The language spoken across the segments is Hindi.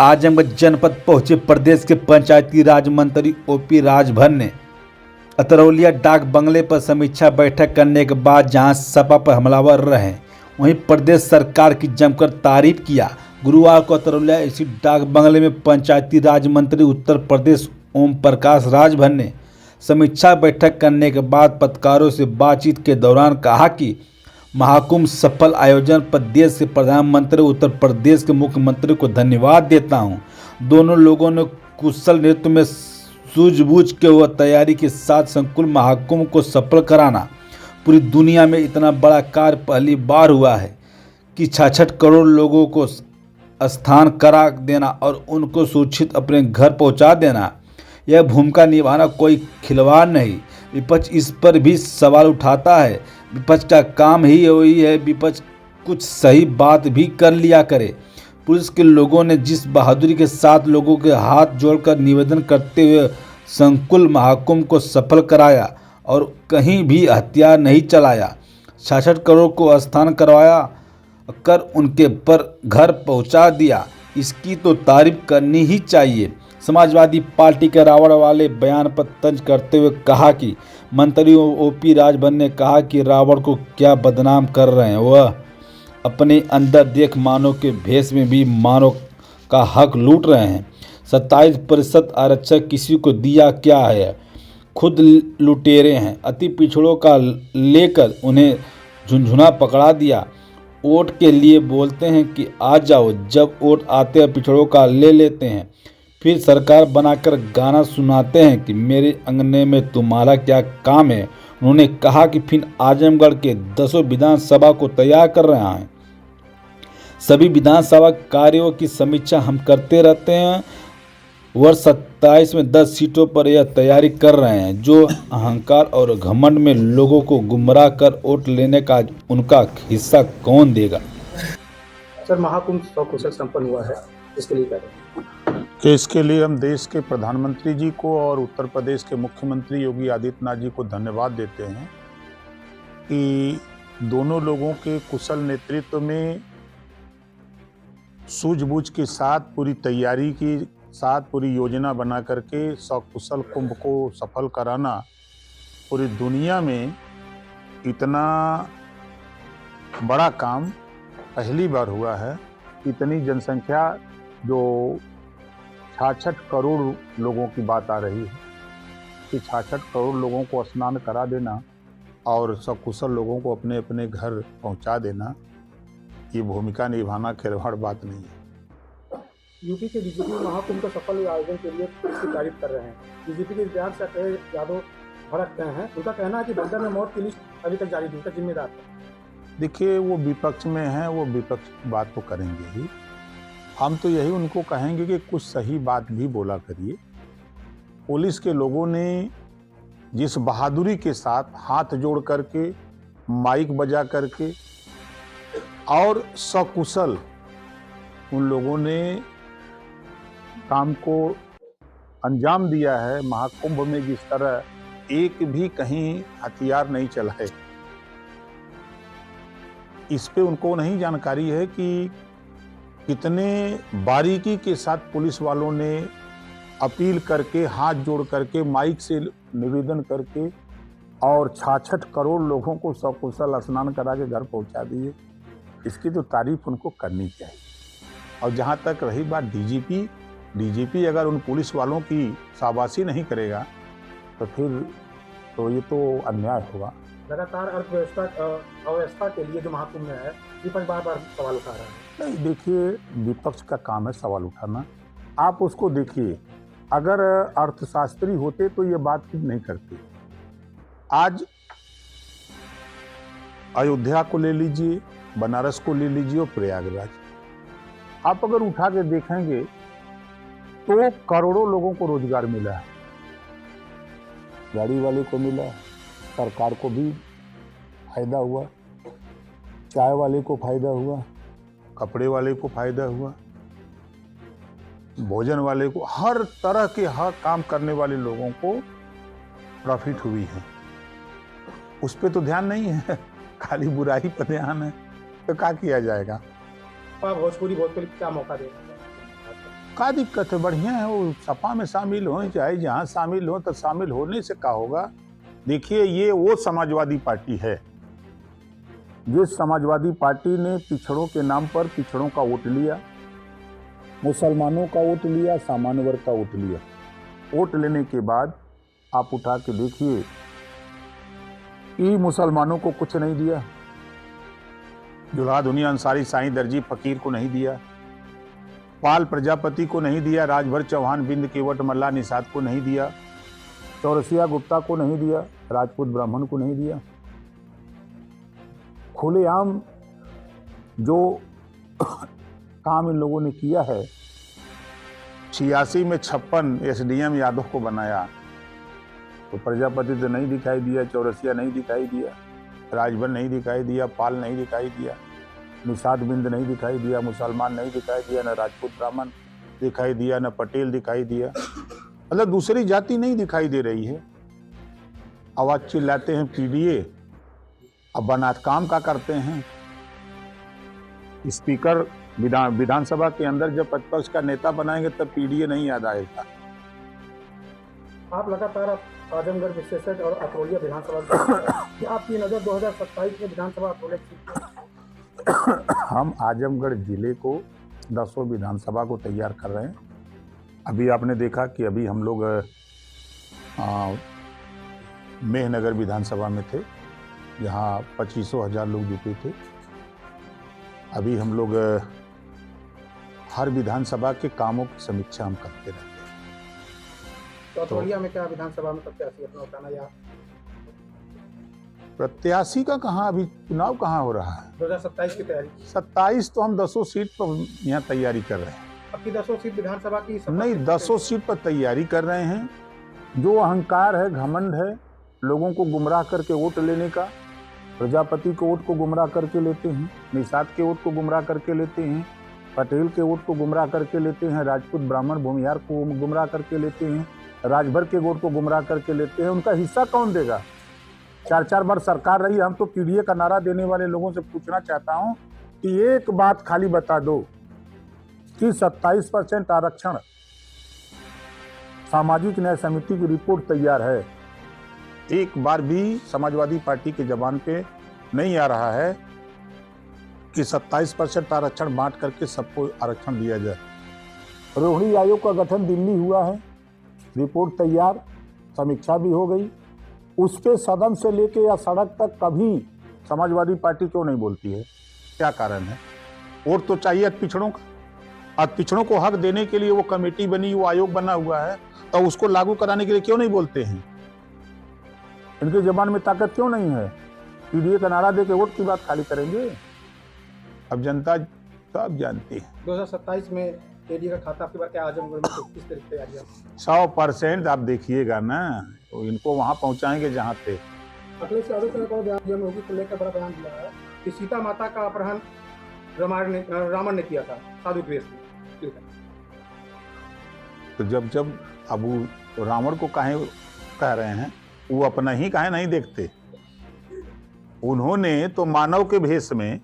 आजमगढ़ जनपद पहुंचे प्रदेश के पंचायती राज मंत्री ओपी राजभर ने अतरौलिया डाक बंगले पर समीक्षा बैठक करने के बाद जहां सपा पर हमलावर रहे, वहीं प्रदेश सरकार की जमकर तारीफ किया। गुरुवार को अतरौलिया स्थित डाक बंगले में पंचायती राज मंत्री उत्तर प्रदेश ओम प्रकाश राजभर ने समीक्षा बैठक करने के बाद पत्रकारों से बातचीत के दौरान कहा कि महाकुंभ सफल आयोजन पर देश के प्रधानमंत्री उत्तर प्रदेश के मुख्यमंत्री को धन्यवाद देता हूं। दोनों लोगों ने कुशल नेतृत्व में सूझबूझ के व तैयारी के साथ संकुल महाकुंभ को सफल कराना। पूरी दुनिया में इतना बड़ा कार्य पहली बार हुआ है कि 66 करोड़ लोगों को स्थान करा देना और उनको सुरक्षित अपने घर पहुंचा देना, यह भूमिका निभाना कोई खिलवाड़ नहीं। विपक्ष इस पर भी सवाल उठाता है। विपक्ष का काम ही वही है, विपक्ष कुछ सही बात भी कर लिया करे। पुलिस के लोगों ने जिस बहादुरी के साथ लोगों के हाथ जोड़कर निवेदन करते हुए संकुल महाकुंभ को सफल कराया और कहीं भी हथियार नहीं चलाया, 66 करोड़ को स्थान करवाया कर उनके पर घर पहुंचा दिया, इसकी तो तारीफ करनी ही चाहिए। समाजवादी पार्टी के रावण वाले बयान पर तंज करते हुए कहा कि मंत्री ओपी राजभर ने कहा कि रावण को क्या बदनाम कर रहे हैं, वह अपने अंदर देख मानव के भेष में भी मानव का हक लूट रहे हैं। 27% आरक्षण किसी को दिया क्या है, खुद लुटेरे हैं। अति पिछड़ों का लेकर उन्हें झुंझुना पकड़ा दिया। वोट के लिए बोलते हैं कि आ जाओ, जब वोट आते हैं पिछड़ों का ले लेते हैं। फिर सरकार बनाकर गाना सुनाते हैं कि मेरे अंगने में तुम्हारा क्या काम है। उन्होंने कहा कि फिर आजमगढ़ के 10 विधानसभा को तैयार कर रहा है। सभी विधानसभा कार्यों की समीक्षा हम करते रहते हैं। वर्ष 27 में 10 सीटों पर यह तैयारी कर रहे हैं। जो अहंकार और घमंड में लोगों को गुमराह कर वोट लेने का उनका हिस्सा कौन देगा। सर, महाकुंभ सकुशल संपन्न हुआ है, इसके लिए क्या करें? इसके लिए हम देश के प्रधानमंत्री जी को और उत्तर प्रदेश के मुख्यमंत्री योगी आदित्यनाथ जी को धन्यवाद देते हैं कि दोनों लोगों के कुशल नेतृत्व में सूझबूझ के साथ पूरी तैयारी के साथ पूरी योजना बना करके सकुशल कुंभ को सफल कराना पूरी दुनिया में इतना बड़ा काम पहली बार हुआ है। इतनी जनसंख्या जो 66 करोड़ लोगों की बात आ रही है कि 66 करोड़ लोगों को स्नान करा देना और सकुशल लोगों को अपने अपने घर पहुंचा देना, ये भूमिका निभाना खिलवाड़ बात नहीं है। यूपी के बीजेपी महाकुंभ का सफल आयोजन के लिए इसकी तारीफ कर रहे हैं। बीजेपी के बयान से अखिलेश यादव भड़क गए हैं। उनका कहना है कि बंदर में मौत की लिस्ट अभी तक जारी नहीं, उसका जिम्मेदार है। देखिए, वो विपक्ष में हैं, वो विपक्ष बात तो करेंगे ही। हम तो यही उनको कहेंगे कि कुछ सही बात भी बोला करिए। पुलिस के लोगों ने जिस बहादुरी के साथ हाथ जोड़ करके, माइक बजा करके और सकुशल उन लोगों ने काम को अंजाम दिया है, महाकुंभ में जिस तरह एक भी कहीं हथियार नहीं चलाए, इस पे उनको नहीं जानकारी है कि कितने बारीकी के साथ पुलिस वालों ने अपील करके, हाथ जोड़ करके, माइक से निवेदन करके और 66 करोड़ लोगों को सकुशल स्नान करा के घर पहुंचा दिए। इसकी तो तारीफ उनको करनी चाहिए। और जहां तक रही बात डीजीपी अगर उन पुलिस वालों की शाबाशी नहीं करेगा तो फिर तो ये तो अन्याय होगा। लगातार अर्थव्यवस्था के लिए जो महाकुंभ में है, विपक्ष बार बार सवाल उठा रहा है। नहीं, देखिए, विपक्ष का काम है सवाल उठाना। आप उसको देखिए, अगर अर्थशास्त्री होते तो ये बात फिर नहीं करते। आज अयोध्या को ले लीजिए, बनारस को ले लीजिए और प्रयागराज, आप अगर उठा के देखेंगे तो करोड़ों लोगों को रोजगार मिला है। गाड़ी वाले को मिला, सरकार को भी फायदा हुआ, चाय वाले को फायदा हुआ, कपड़े वाले को फायदा हुआ, भोजन वाले को, हर तरह के हर काम करने वाले लोगों को प्रॉफिट हुई है। उस पे तो ध्यान नहीं है, खाली बुराई पर ध्यान है, तो क्या किया जाएगा। भोजपुरी क्या मौका देगा? क्या दिक्कत है, बढ़िया है, वो सपा में शामिल हो, चाहे जहाँ शामिल हो, तो शामिल होने से क्या होगा। देखिए, ये वो समाजवादी पार्टी है जिस समाजवादी पार्टी ने पिछड़ों के नाम पर पिछड़ों का वोट लिया, मुसलमानों का वोट लिया, सामान्य वर्ग का वोट लिया। वोट लेने के बाद आप उठा के देखिए कि मुसलमानों को कुछ नहीं दिया, जुल्हा दुनिया अंसारी, साईं दर्जी फकीर को नहीं दिया, पाल प्रजापति को नहीं दिया, राजभर चौहान, बिंद केवट मल्ला निषाद को नहीं दिया, चौरसिया गुप्ता को नहीं दिया, राजपूत ब्राह्मण को नहीं दिया। खुलेआम जो काम इन लोगों ने किया है, 86 में 56 एसडीएम यादव को बनाया, तो प्रजापति तो नहीं दिखाई दिया, चौरसिया नहीं दिखाई दिया, राजभर नहीं दिखाई दिया, पाल नहीं दिखाई दिया, निषाद बिंद नहीं दिखाई दिया, मुसलमान नहीं दिखाई दिया, न राजपूत ब्राह्मण दिखाई दिया, न पटेल दिखाई दिया, मतलब दूसरी जाति नहीं दिखाई दे रही है। आवाज चिल्लाते हैं पीडीए, अब बना काम का करते हैं। स्पीकर विधानसभा के अंदर जब प्रतिपक्ष का नेता बनाएंगे तब पीडीए नहीं याद आएगा। आप लगातार आजमगढ़ विशेषज्ञ और अतरौलिया विधानसभा की आपकी नजर 2027 में विधानसभा अतरौलिया सीट पर? हम आजमगढ़ जिले को 10 विधानसभा को तैयार कर रहे हैं। अभी आपने देखा कि अभी हम लोग मेहनगर विधानसभा में थे, जहाँ 25,000 लोग जुटे थे। अभी हम लोग हर विधानसभा के कामों की समीक्षा हम करते रहते हैं। तो अतरौलिया में क्या विधानसभा में प्रत्याशी अपना उठाना, या प्रत्याशी का कहाँ, अभी चुनाव कहाँ हो रहा है? 2027 की तैयारी? 27 तो हम 10 सीट पर यहाँ तैयारी कर रहे हैं। आपकी 10 सीट विधानसभा की? नहीं, 10 सीट पर तैयारी कर रहे हैं। जो अहंकार है, घमंड है, लोगों को गुमराह करके वोट लेने का, प्रजापति के वोट को गुमराह करके लेते हैं, निषाद के वोट को गुमराह करके लेते हैं, पटेल के वोट को गुमराह करके लेते हैं, राजपूत ब्राह्मण भूमिहार को गुमराह करके लेते हैं, राजभर के वोट को गुमराह करके लेते हैं। उनका हिस्सा कौन देगा? 4-4 बार सरकार रही। हम तो पीडीए का नारा देने वाले लोगों से पूछना चाहता हूं कि एक बात खाली बता दो कि 27% आरक्षण, सामाजिक न्याय समिति की रिपोर्ट तैयार है, एक बार भी समाजवादी पार्टी के जबान पे नहीं आ रहा है कि 27% आरक्षण बांट करके सबको आरक्षण दिया जाए। रोहिणी आयोग का गठन दिल्ली हुआ है, रिपोर्ट तैयार, समीक्षा भी हो गई। उस पे सदन से लेके या सड़क तक कभी समाजवादी पार्टी क्यों नहीं बोलती है? क्या कारण है? वोट तो चाहिए पिछड़ों का, और पिछड़ों को हक देने के लिए वो कमेटी बनी, वो आयोग बना हुआ है, तो उसको लागू कराने के लिए क्यों नहीं बोलते हैं? इनके जबान में ताकत क्यों नहीं है? पीडीए का नारा दे के वोट की बात खाली करेंगे। अब जनता सब जानती है। 2027 में एडी का खाता आपके बार क्या आजमगढ़ में किस तरीके तैयारियां? 100% आप देखिएगा ना, तो इनको वहां पहुंचाएंगे जहां पे। अखिलेश यादव का एक और बयान योगी को लेकर बड़ा बयान दिया है कि सीता माता का अपहरण रावण ने किया था साधु द्वेष में। तो जब अब रावण को काहे कह रहे हैं, वो अपना ही काहे नहीं देखते? उन्होंने तो मानव के भेष में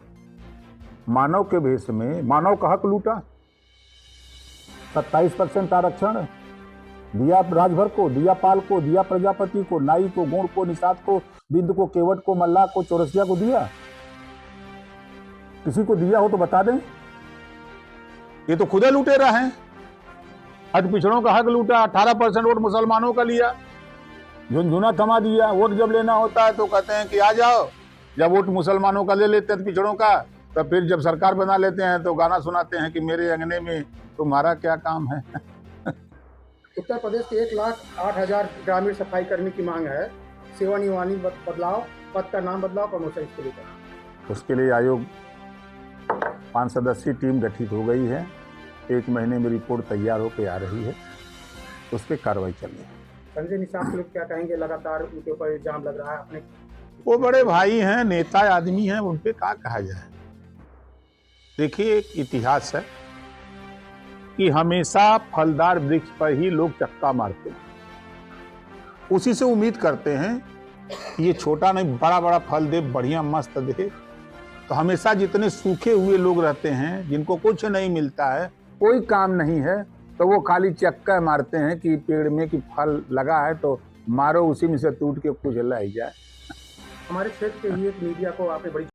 मानव का हक लूटा। 27% आरक्षण दिया राजभर को, दिया पाल को, दिया प्रजापति को, नाई को, गोंड को, निषाद को, बिंद को, केवट को, मल्ला को, चौरसिया को दिया। किसी को दिया हो तो बता दें। ये तो खुदे लुटेरा हैं। आज पिछड़ों का हक लूटा, 18% वोट मुसलमानों का लिया, झुनझुना थमा दिया। वोट जब लेना होता है तो कहते हैं कि आ जाओ, जब वोट मुसलमानों का ले लेते हैं पिछड़ों का, तो फिर जब सरकार बना लेते हैं तो गाना सुनाते हैं कि मेरे अंगने में तुम्हारा क्या काम है। उत्तर प्रदेश के 1,08,000 ग्रामीण सफाई कर्मी की मांग है, सेवा नियमावली बदलाव, पद का नाम बदलाव, प्रमोशन इसके लिए। उसके लिए आयोग 5 सदस्यीय टीम गठित हो गई है। 1 महीने में रिपोर्ट तैयार होकर आ रही है, उस पर कार्रवाई चल रही है। संजय निषाद के लोग क्या कहेंगे? लगातार उनके ऊपर इल्जाम लग रहा है। अपने वो बड़े भाई हैं, नेता आदमी हैं, उन पे क्या कहा जाए। देखिए, एक इतिहास है कि हमेशा फलदार वृक्ष पर ही लोग चक्का मारते हैं, उसी से उम्मीद करते हैं ये छोटा नहीं बड़ा बड़ा फल दे, बढ़िया मस्त दे। तो हमेशा जितने सूखे हुए लोग रहते हैं, जिनको कुछ नहीं मिलता है, कोई काम नहीं है, तो वो खाली चक्का मारते हैं कि पेड़ में कि फल लगा है तो मारो, उसी में से टूट के कुछ ला ही जाए। हमारे क्षेत्र के ही एक मीडिया को आपने बड़ी